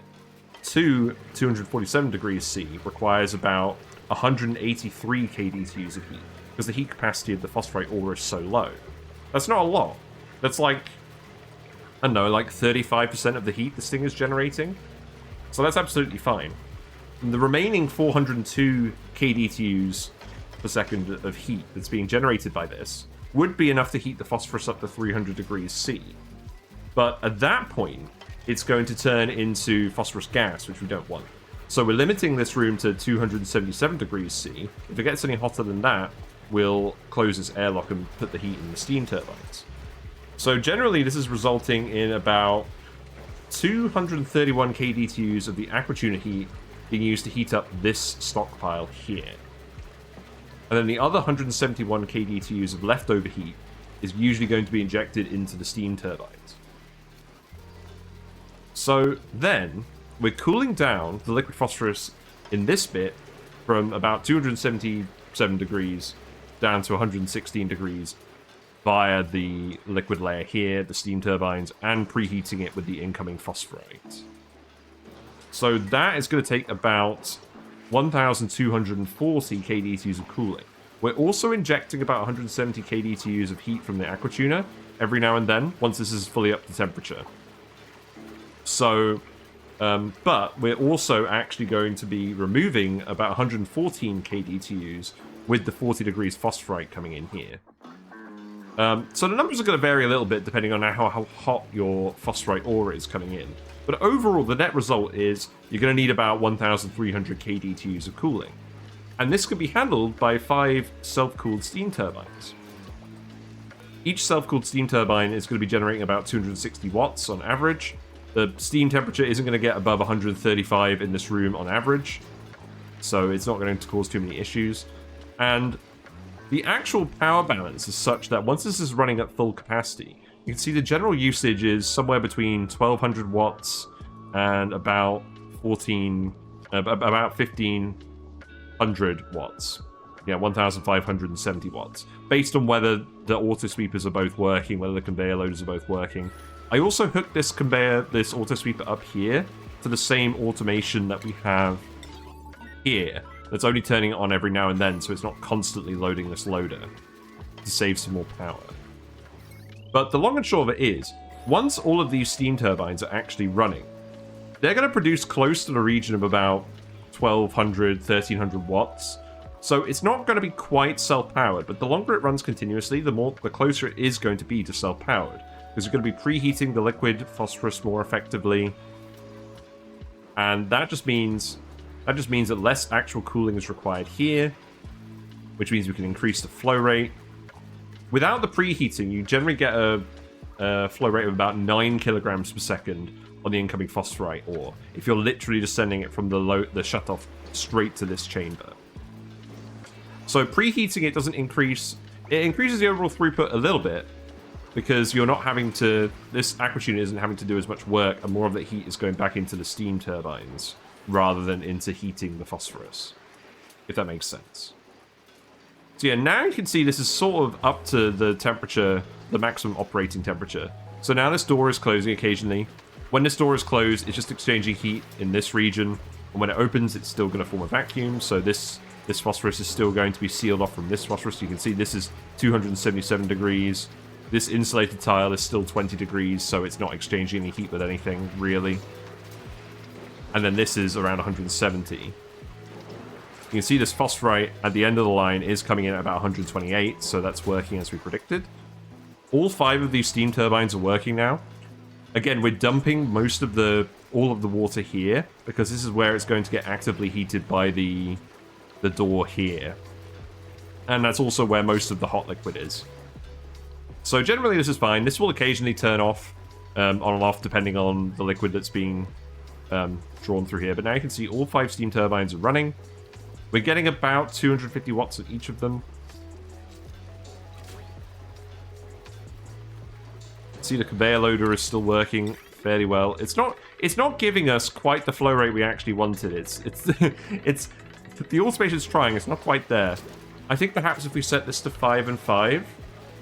to 247 degrees C requires about 183 kDTUs of heat because the heat capacity of the phosphorite ore is so low. That's not a lot. That's like, I don't know, like 35% of the heat this thing is generating. So that's absolutely fine. the remaining 402 kDTUs per second of heat that's being generated by this would be enough to heat the phosphorus up to 300 degrees C. But at that point, it's going to turn into phosphorus gas, which we don't want. So we're limiting this room to 277 degrees C. If it gets any hotter than that, we'll close this airlock and put the heat in the steam turbines. So generally, this is resulting in about 231 kDTUs of the Aquatuner heat being used to heat up this stockpile here. And then the other 171 kDTUs of leftover heat is usually going to be injected into the steam turbines. So then, we're cooling down the liquid phosphorus in this bit from about 277 degrees down to 116 degrees via the liquid layer here, the steam turbines, and preheating it with the incoming phosphorite. So that is going to take about 1,240 kDTUs of cooling. We're also injecting about 170 kDTUs of heat from the Aquatuner every now and then, once this is fully up to temperature. So, but we're also actually going to be removing about 114 kDTUs with the 40 degrees phosphorite coming in here. So the numbers are going to vary a little bit depending on how hot your phosphorite ore is coming in. But overall, the net result is you're going to need about 1,300 kDTUs of cooling. And this could be handled by 5 self-cooled steam turbines. Each self-cooled steam turbine is going to be generating about 260 watts on average. The steam temperature isn't going to get above 135 in this room on average, so it's not going to cause too many issues. And the actual power balance is such that once this is running at full capacity, you can see the general usage is somewhere between 1,200 watts and about 1,500 watts. Yeah, 1,570 watts. Based on whether the auto sweepers are both working, whether the conveyor loaders are both working. I also hooked this auto sweeper up here to the same automation that we have here. That's only turning it on every now and then, so it's not constantly loading this loader to save some more power. But the long and short of it is, once all of these steam turbines are actually running, they're going to produce close to the region of about 1,200, 1,300 watts. So it's not going to be quite self-powered, but the longer it runs continuously, the closer it is going to be to self-powered. Because you're going to be preheating the liquid phosphorus more effectively. And that just means that less actual cooling is required here, which means we can increase the flow rate. Without the preheating, you generally get a flow rate of about 9 kilograms per second on the incoming phosphorite ore, if you're literally just sending it from the shutoff straight to this chamber. So preheating it doesn't increase... It increases the overall throughput a little bit, because you're not having to... This Aquatuner isn't having to do as much work, and more of the heat is going back into the steam turbines, rather than into heating the phosphorus, if that makes sense. So yeah, now you can see this is sort of up to the temperature, the maximum operating temperature. So now this door is closing occasionally. When this door is closed, it's just exchanging heat in this region, and when it opens, it's still going to form a vacuum, so this phosphorus is still going to be sealed off from this phosphorus. You can see this is 277 degrees. This insulated tile is still 20 degrees, so it's not exchanging any heat with anything, really. And then this is around 170. You can see this phosphorite at the end of the line is coming in at about 128, so that's working as we predicted. All 5 of these steam turbines are working now. Again, we're dumping all of the water here, because this is where it's going to get actively heated by the door here. And that's also where most of the hot liquid is. So generally this is fine. This will occasionally turn off, on and off, depending on the liquid that's being drawn through here. But now you can see all 5 steam turbines are running. We're getting about 250 watts of each of them. See, the conveyor loader is still working fairly well. It's not giving us quite the flow rate we actually wanted. It's the automation's trying. It's not quite there. I think perhaps if we set this to 5 and 5,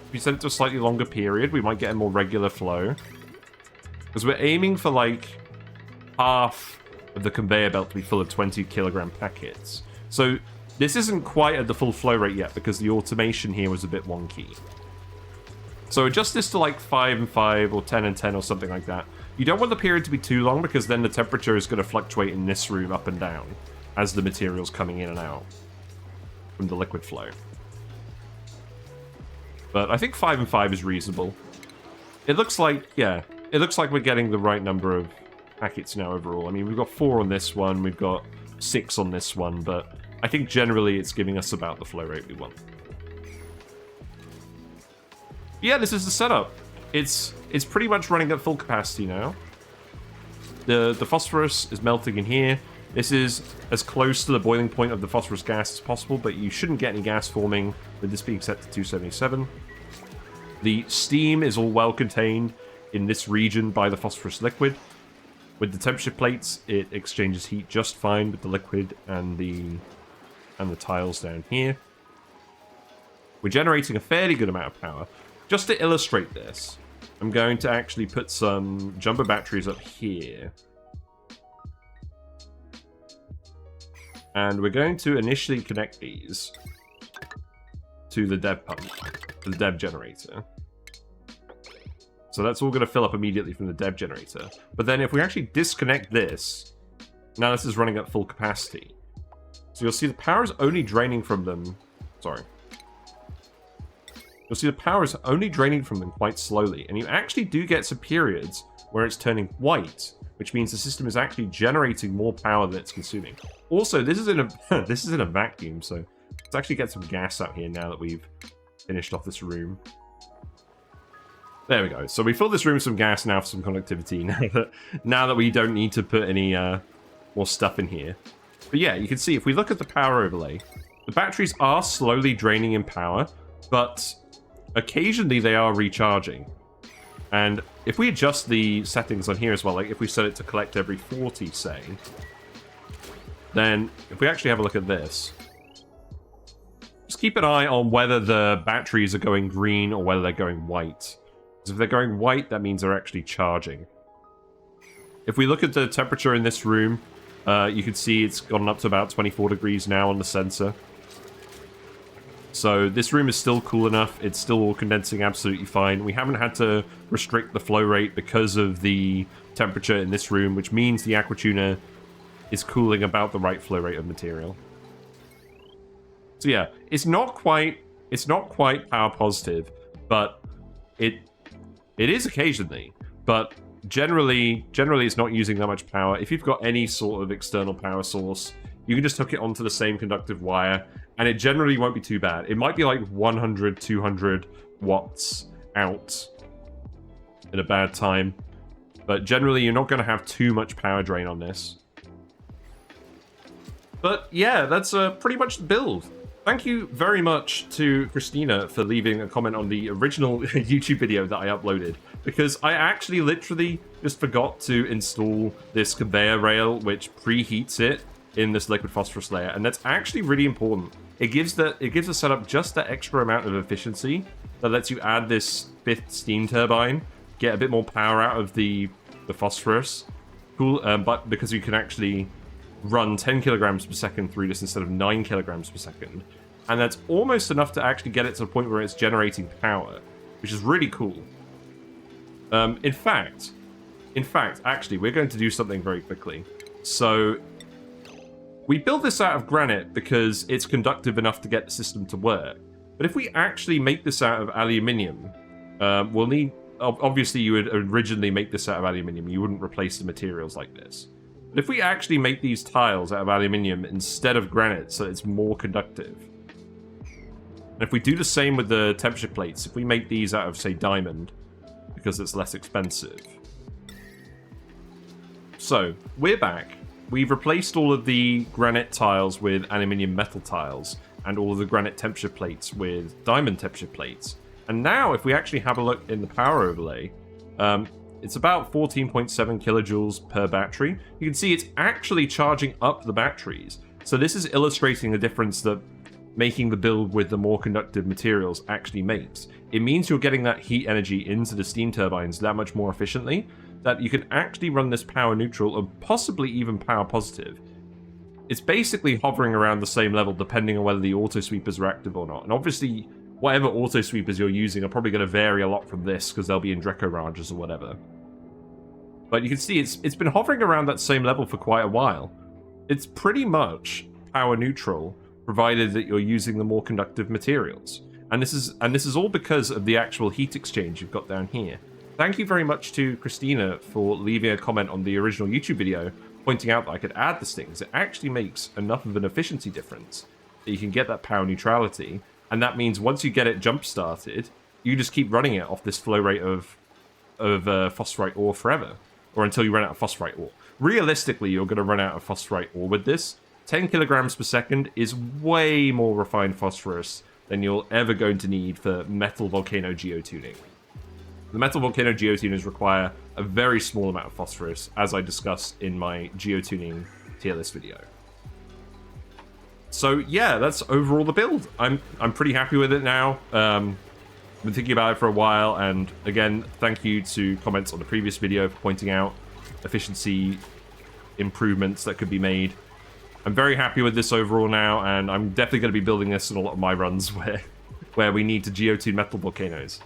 if we set it to a slightly longer period, we might get a more regular flow. Because we're aiming for like half of the conveyor belt to be full of 20 kilogram packets. So this isn't quite at the full flow rate yet because the automation here was a bit wonky. So adjust this to like 5 and 5 or 10 and 10 or something like that. You don't want the period to be too long because then the temperature is going to fluctuate in this room up and down. as the material's coming in and out from the liquid flow. But I think 5 and 5 is reasonable. It looks like, yeah, it looks like we're getting the right number of packets now overall. I mean, we've got 4 on this one, we've got 6 on this one, but I think generally it's giving us about the flow rate we want. Yeah, this is the setup. It's pretty much running at full capacity now. The phosphorus is melting in here. This is as close to the boiling point of the phosphorus gas as possible, but you shouldn't get any gas forming with this being set to 277. The steam is all well contained in this region by the phosphorus liquid. With the temperature plates, it exchanges heat just fine with the liquid and the tiles down here. We're generating a fairly good amount of power. Just to illustrate this, I'm going to actually put some jumbo batteries up here. And we're going to initially connect these to the dev pump, to the dev generator. So that's all going to fill up immediately from the dev generator. But then if we actually disconnect this, now this is running at full capacity. So you'll see the power is only draining from them. Sorry. You'll see the power is only draining from them quite slowly. And you actually do get some periods where it's turning white, which means the system is actually generating more power than it's consuming. Also, this is in a this is in a vacuum, so let's actually get some gas out here now that we've finished off this room. There we go. So we fill this room with some gas now for some conductivity, now that we don't need to put any more stuff in here. But yeah, you can see if we look at the power overlay, the batteries are slowly draining in power, but occasionally they are recharging. And if we adjust the settings on here as well, like if we set it to collect every 40, say, then if we actually have a look at this, just keep an eye on whether the batteries are going green or whether they're going white. Because if they're going white, that means they're actually charging. If we look at the temperature in this room, you can see it's gone up to about 24 degrees now on the sensor. So this room is still cool enough. It's still all condensing absolutely fine. We haven't had to restrict the flow rate because of the temperature in this room, which means the Aquatuner is cooling about the right flow rate of material. So yeah, it's not quite power positive, but it is occasionally. But generally it's not using that much power. If you've got any sort of external power source, you can just hook it onto the same conductive wire, and it generally won't be too bad. It might be like 100, 200 watts out at a bad time, but generally you're not going to have too much power drain on this. But yeah, that's pretty much the build. Thank you very much to Christina for leaving a comment on the original YouTube video that I uploaded, because I actually literally just forgot to install this conveyor rail which preheats it in this liquid phosphorus layer, and that's actually really important. It gives the setup just that extra amount of efficiency that lets you add this 5th steam turbine, get a bit more power out of the phosphorus. Cool, but because you can actually run 10 kilograms per second through this instead of 9 kilograms per second, and that's almost enough to actually get it to the point where it's generating power, which is really cool. In fact, actually, we're going to do something very quickly. So we built this out of granite because it's conductive enough to get the system to work. But if we actually make this out of aluminium, we'll need... Obviously, you would originally make this out of aluminium. You wouldn't replace the materials like this. But if we actually make these tiles out of aluminium instead of granite, so it's more conductive, and if we do the same with the temperature plates, if we make these out of, say, diamond, because it's less expensive. So, we're back. We've replaced all of the granite tiles with aluminium metal tiles, and all of the granite temperature plates with diamond temperature plates. And now, if we actually have a look in the power overlay, it's about 14.7 kilojoules per battery. You can see it's actually charging up the batteries. So this is illustrating the difference that making the build with the more conductive materials actually makes. It means you're getting that heat energy into the steam turbines that much more efficiently, that you can actually run this power neutral or possibly even power positive. It's basically hovering around the same level depending on whether the auto sweepers are active or not. And obviously, whatever auto sweepers you're using are probably going to vary a lot from this because they'll be in Dreco ranges or whatever. But you can see it's been hovering around that same level for quite a while. it's pretty much power neutral, provided that you're using the more conductive materials. And this is all because of the actual heat exchange you've got down here. Thank you very much to Christina for leaving a comment on the original YouTube video, pointing out that I could add this thing, because it actually makes enough of an efficiency difference that you can get that power neutrality. And that means once you get it jump started, you just keep running it off this flow rate of phosphorite ore forever, or until you run out of phosphorite ore. Realistically, you're going to run out of phosphorite ore with this. 10 kilograms per second is way more refined phosphorus than you're ever going to need for metal volcano geotuning. The metal volcano geotuners require a very small amount of phosphorus, as I discussed in my geotuning tier list video. So yeah, that's overall the build. I'm pretty happy with it now. Been thinking about it for a while, and again, thank you to comments on the previous video for pointing out efficiency improvements that could be made. I'm very happy with this overall now, and I'm definitely going to be building this in a lot of my runs where we need to geotune metal volcanoes.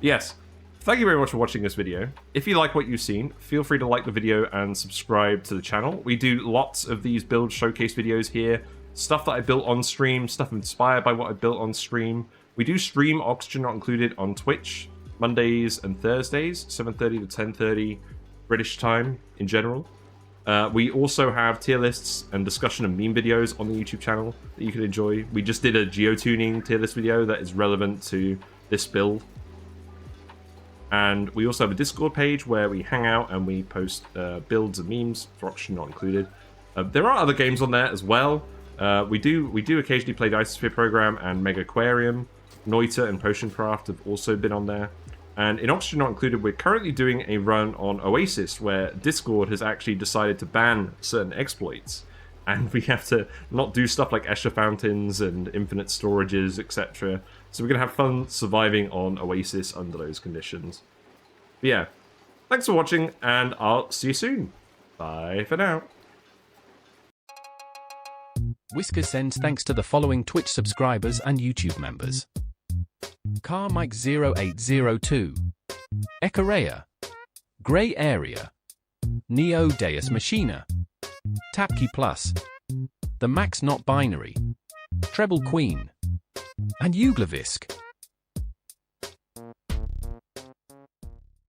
Yes, thank you very much for watching this video. If you like what you've seen, feel free to like the video and subscribe to the channel. We do lots of these build showcase videos here, stuff that I built on stream, stuff inspired by what I built on stream. We do stream Oxygen Not Included on Twitch, Mondays and Thursdays, 7:30 to 10:30 British time in general. We also have tier lists and discussion and meme videos on the YouTube channel that you can enjoy. We just did a geotuning tier list video that is relevant to this build. And we also have a Discord page where we hang out and we post builds and memes for Oxygen Not Included. There are other games on there as well. We do occasionally play the Isosphere Program and Mega Aquarium. Noita and Potioncraft have also been on there. And in Oxygen Not Included, we're currently doing a run on Oasis, where Discord has actually decided to ban certain exploits. And we have to not do stuff like Escher Fountains and infinite storages, etc. So we're going to have fun surviving on Oasis under those conditions. But yeah, thanks for watching, and I'll see you soon. Bye for now. Whisker sends thanks to the following Twitch subscribers and YouTube members: Carmike0802, Ekareya, Grey Area, Neo Deus Machina, Tapkey Plus, The Max Not Binary, Treble Queen, and Uglavisk.